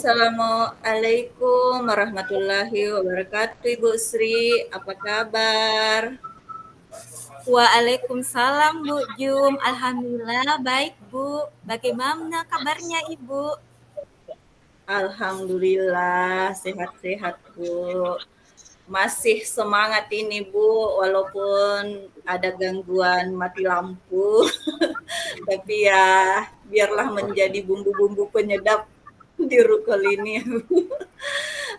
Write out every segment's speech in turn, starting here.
Assalamualaikum warahmatullahi wabarakatuh, Ibu Sri. Apa kabar? Waalaikumsalam Bu Jum. Alhamdulillah baik Bu. Bagaimana kabarnya Ibu? Alhamdulillah sehat-sehat, Bu. Masih semangat ini, Bu, walaupun ada gangguan mati lampu. Tapi ya biarlah menjadi bumbu-bumbu penyedap di rukun ini.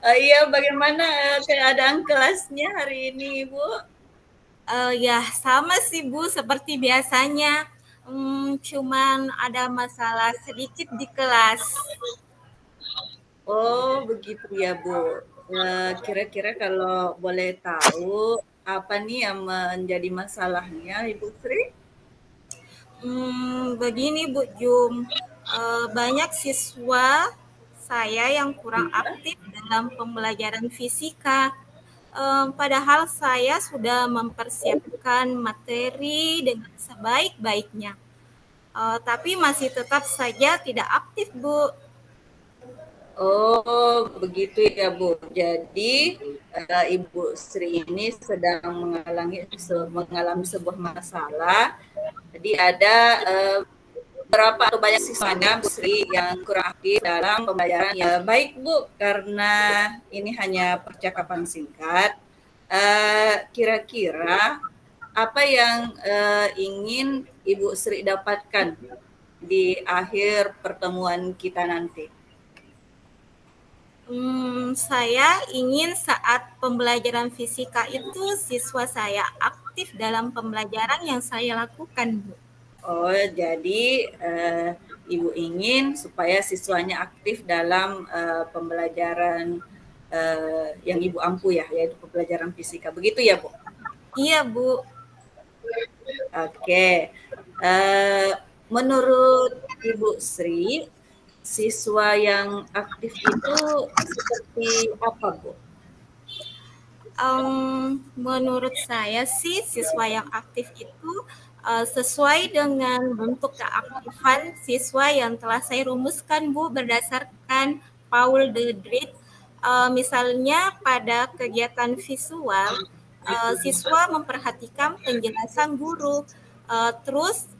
Iya, bagaimana keadaan kelasnya hari ini, Bu? Ya sama sih Bu seperti biasanya. Cuman ada masalah sedikit di kelas. Oh, begitu ya, Bu. Kira-kira kalau boleh tahu, apa nih yang menjadi masalahnya, Ibu Sri? Begini Bu Jum, banyak siswa saya yang kurang Iya. aktif dalam pembelajaran fisika. Padahal saya sudah mempersiapkan materi dengan sebaik-baiknya. Tapi masih tetap saja tidak aktif, Bu. Oh, begitu ya, Bu. Jadi, Ibu Sri ini sedang mengalami sebuah masalah. Jadi ada berapa atau banyak siswanya, Bu Sri, yang kurang aktif dalam pembelajaran. Ya, baik, Bu, karena ini hanya percakapan singkat. Kira-kira apa yang ingin Ibu Sri dapatkan di akhir pertemuan kita nanti? Saya ingin saat pembelajaran fisika itu siswa saya aktif dalam pembelajaran yang saya lakukan, Bu. Oh, jadi Ibu ingin supaya siswanya aktif dalam pembelajaran yang Ibu ampu ya, yaitu pembelajaran fisika. Begitu ya, Bu? Iya, Bu. Oke. Eh, Menurut Ibu Sri, siswa yang aktif itu seperti apa, Bu? Menurut saya sih siswa yang aktif itu sesuai dengan bentuk keaktifan siswa yang telah saya rumuskan, Bu, berdasarkan Paul de Dritt. Misalnya pada kegiatan visual, siswa memperhatikan penjelasan guru, terus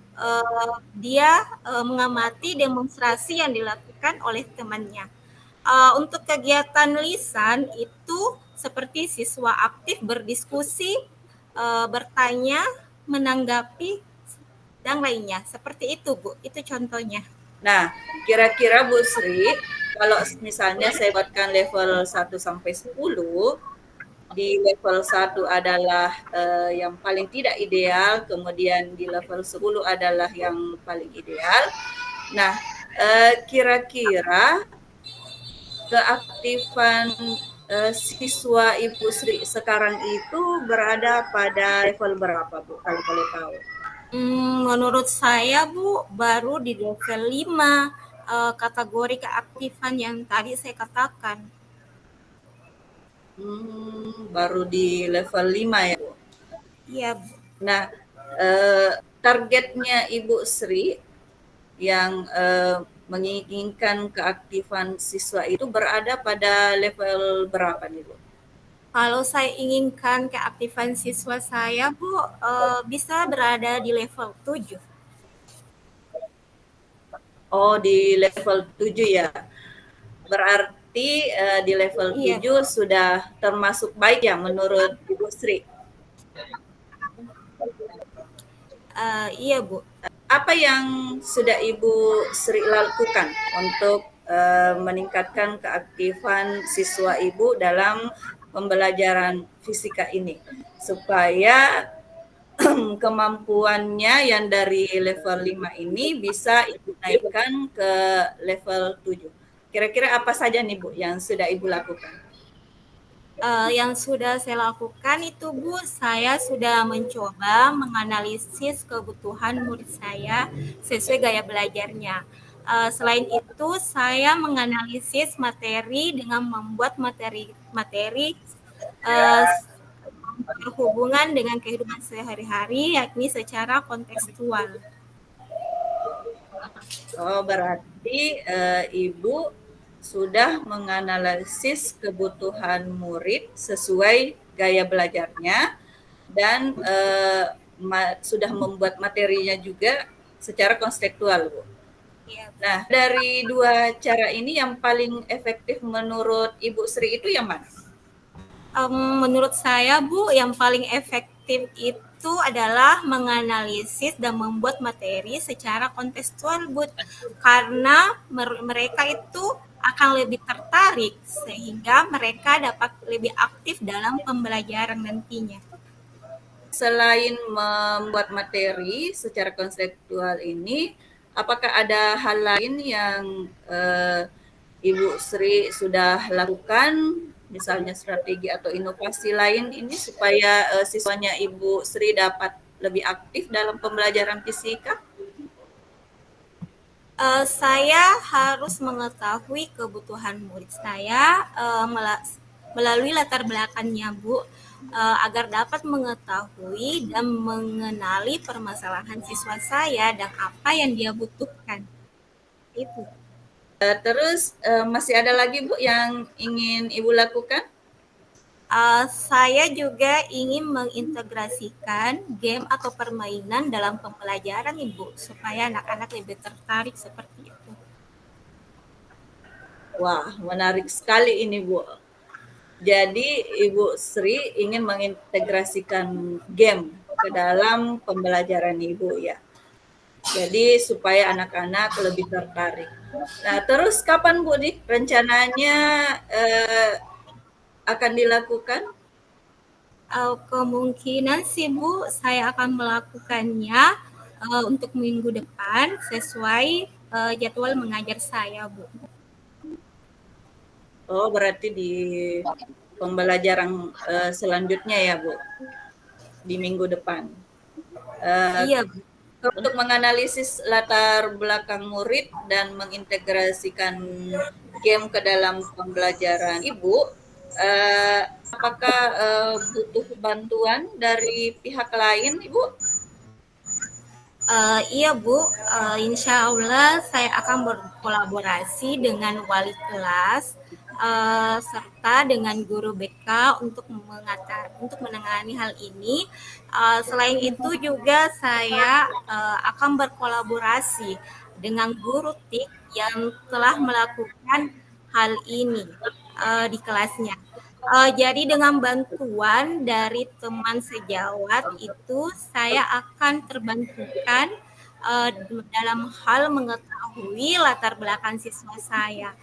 dia mengamati demonstrasi yang dilakukan oleh temannya. Untuk kegiatan lisan itu seperti siswa aktif berdiskusi, bertanya, menanggapi, dan lainnya. Seperti itu, Bu. Itu contohnya. Nah, kira-kira Bu Sri, kalau misalnya saya buatkan level 1 sampai 10, di level 1 adalah yang paling tidak ideal, kemudian di level 10 adalah yang paling ideal. Nah, kira-kira keaktifan siswa Ibu Sri sekarang itu berada pada level berapa, Bu, kalau boleh tahu? Menurut saya, Bu, baru di level 5 kategori keaktifan yang tadi saya katakan. Baru di level 5 ya, Bu. Iya, Bu. Nah, targetnya Ibu Sri yang menginginkan keaktifan siswa itu berada pada level berapa nih, Bu? Kalau saya inginkan keaktifan siswa saya, Bu, bisa berada di level 7. Oh, di level 7 ya. Berarti di level Iya, 7 sudah termasuk baik ya menurut Ibu Sri. iya Bu. Apa yang sudah Ibu Sri lakukan untuk meningkatkan keaktifan siswa Ibu dalam pembelajaran fisika ini supaya kemampuannya yang dari level 5 ini bisa Ibu naikkan ke level 7. Kira-kira apa saja nih Bu yang sudah Ibu lakukan? Yang sudah saya lakukan itu Bu, saya sudah mencoba menganalisis kebutuhan murid saya sesuai gaya belajarnya. Selain itu, saya menganalisis materi dengan membuat materi uh, berhubungan dengan kehidupan sehari-hari, yakni secara kontekstual. Oh, berarti Ibu sudah menganalisis kebutuhan murid sesuai gaya belajarnya dan sudah membuat materinya juga secara konseptual, Bu. Nah, dari dua cara ini yang paling efektif menurut Ibu Sri itu yang mana? Menurut saya, Bu, yang paling efektif itu adalah menganalisis dan membuat materi secara kontekstual, Bu, karena mereka itu akan lebih tertarik sehingga mereka dapat lebih aktif dalam pembelajaran nantinya. Selain membuat materi secara konseptual ini, apakah ada hal lain yang Ibu Sri sudah lakukan, misalnya strategi atau inovasi lain ini supaya siswanya Ibu Sri dapat lebih aktif dalam pembelajaran fisika? Saya harus mengetahui kebutuhan murid saya melalui latar belakangnya, Bu, agar dapat mengetahui dan mengenali permasalahan siswa saya dan apa yang dia butuhkan. Itu. Terus masih ada lagi, Bu, yang ingin Ibu lakukan? Saya juga ingin mengintegrasikan game atau permainan dalam pembelajaran, Ibu, supaya anak-anak lebih tertarik seperti itu. Wah, menarik sekali ini, Bu. Jadi Ibu Sri ingin mengintegrasikan game ke dalam pembelajaran Ibu ya. Jadi supaya anak-anak lebih tertarik. Nah, terus kapan Bu nih rencananya akan dilakukan? Kemungkinan sih, Bu, saya akan melakukannya untuk minggu depan sesuai jadwal mengajar saya, Bu. Oh, berarti di pembelajaran selanjutnya ya, Bu, di minggu depan. Iya, Bu. Untuk menganalisis latar belakang murid dan mengintegrasikan game ke dalam pembelajaran Ibu, apakah butuh bantuan dari pihak lain, Ibu? Iya, Bu, insya Allah saya akan berkolaborasi dengan wali kelas serta dengan guru BK untuk menangani hal ini. Selain itu juga saya akan berkolaborasi dengan guru TIK yang telah melakukan hal ini di kelasnya. Jadi dengan bantuan dari teman sejawat itu saya akan terbantukan dalam hal mengetahui latar belakang siswa saya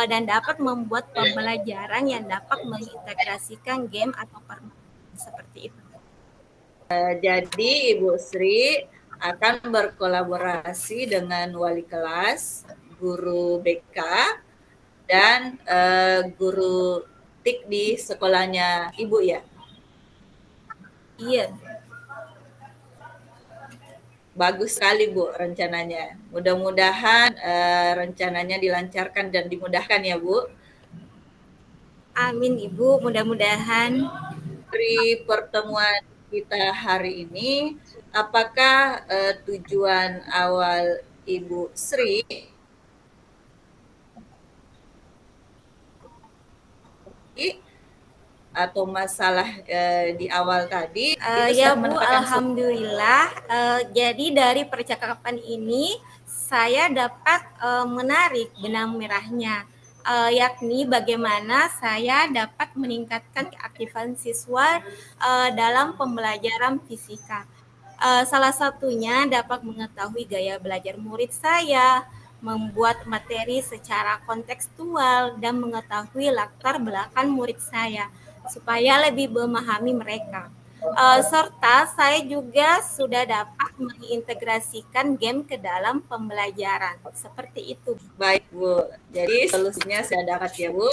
dan dapat membuat pembelajaran yang dapat mengintegrasikan game atau permainan seperti itu. Jadi Ibu Sri akan berkolaborasi dengan wali kelas, guru BK, dan guru TIK di sekolahnya Ibu ya? Iya. Bagus sekali Bu rencananya. Mudah-mudahan rencananya dilancarkan dan dimudahkan ya Bu. Amin Ibu, mudah-mudahan. Dari pertemuan kita hari ini, apakah tujuan awal Ibu Sri atau masalah di awal tadi itu ya sudah Bu, mendapatkan alhamdulillah. Jadi dari percakapan ini saya dapat menarik benang merahnya, yakni bagaimana saya dapat meningkatkan keaktifan siswa dalam pembelajaran fisika. Salah satunya dapat mengetahui gaya belajar murid saya, membuat materi secara kontekstual, dan mengetahui latar belakang murid saya supaya lebih memahami mereka. Serta saya juga sudah dapat mengintegrasikan game ke dalam pembelajaran. Seperti itu. Baik Bu, jadi solusinya saya dapat ya Bu.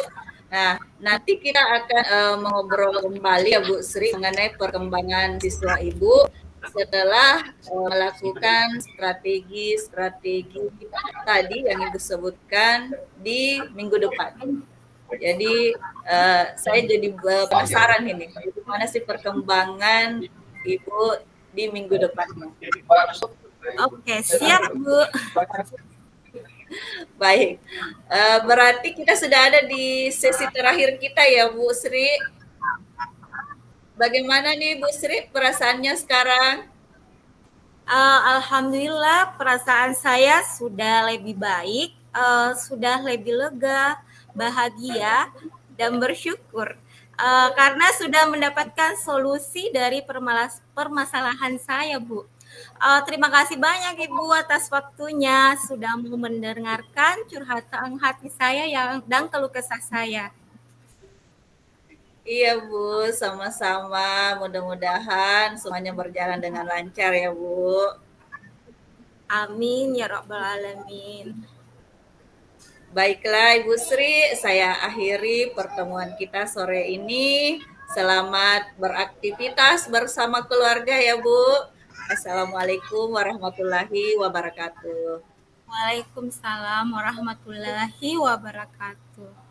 Nah, nanti kita akan mengobrol kembali ya Bu Sri mengenai perkembangan siswa Ibu setelah melakukan strategi-strategi tadi yang Ibu sebutkan di minggu depan. Jadi saya jadi penasaran ini, bagaimana sih perkembangan Ibu di minggu depannya. Oke, siap Bu. Baik. Berarti kita sudah ada di sesi terakhir kita ya, Bu Sri. Bagaimana nih Bu Sri perasaannya sekarang? Alhamdulillah perasaan saya sudah lebih baik, sudah lebih lega, bahagia, dan bersyukur karena sudah mendapatkan solusi dari permasalahan saya, Bu. Terima kasih banyak Ibu atas waktunya sudah mau mendengarkan curhatan hati saya dan keluh kesah saya. Iya Bu, sama-sama. Mudah-mudahan semuanya berjalan dengan lancar ya Bu. Amin ya Rabbal Alamin. Baiklah Ibu Sri, saya akhiri pertemuan kita sore ini. Selamat beraktivitas bersama keluarga ya Bu. Assalamualaikum warahmatullahi wabarakatuh. Waalaikumsalam warahmatullahi wabarakatuh.